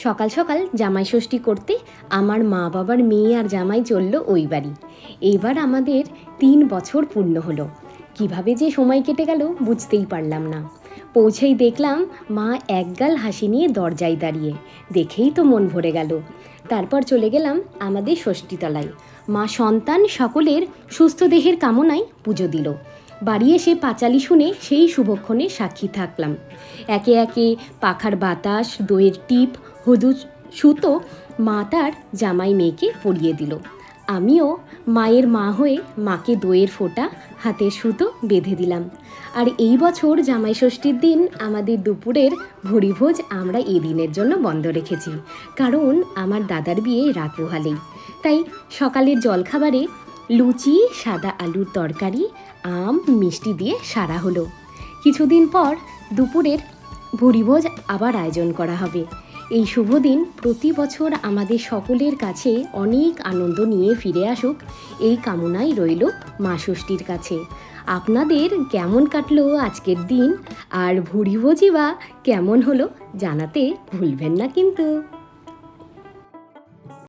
সকাল সকাল জামাই ষষ্ঠী করতে আমার মা বাবার মেয়ে আর জামাই চলল ওই বাড়ি। এইবার আমাদের 3 বছর পূর্ণ হলো। কিভাবে যে সময় কেটে গেল বুঝতেই পারলাম না। পৌঁছেই দেখলাম মা একগাল হাসি নিয়ে দরজায় দাঁড়িয়ে, দেখেই তো মন ভরে গেল। তারপর চলে গেলাম আমাদের ষষ্ঠীতলায়। মা সন্তান সকলের সুস্থ দেহের কামনায় পুজো দিল। বাড়ি এসে পাঁচালি শুনে সেই শুভক্ষণে সাক্ষী থাকলাম। একে একে পাখার বাতাস, দইয়ের টিপ, হলুদ সুতো মা তার জামাই মেয়েকে পরিয়ে দিল। আমিও মায়ের মা হয়ে মাকে দইয়ের ফোঁটা, হাতের সুতো বেঁধে দিলাম। আর এই বছর জামাই ষষ্ঠীর দিন আমাদের দুপুরের ভুরিভোজ আমরা এই দিনের জন্য বন্ধ রেখেছি, কারণ আমার দাদার বিয়ে রাত পোহালেই। তাই সকালের জলখাবারে লুচি, সাদা আলুর তরকারি, আম, মিষ্টি দিয়ে সারা হলো। কিছুদিন পর দুপুরের ভুরিভোজ আবার আয়োজন করা হবে। এই শুভ দিন প্রতি বছর আমাদের সকলের কাছে অনেক আনন্দ নিয়ে ফিরে আসুক, এই কামনাই রইল মা ষষ্ঠীর কাছে। আপনাদের কেমন কাটলো আজকের দিন, আর ভুরিভোজই বা কেমন হলো জানাতে ভুলবেন না কিন্তু।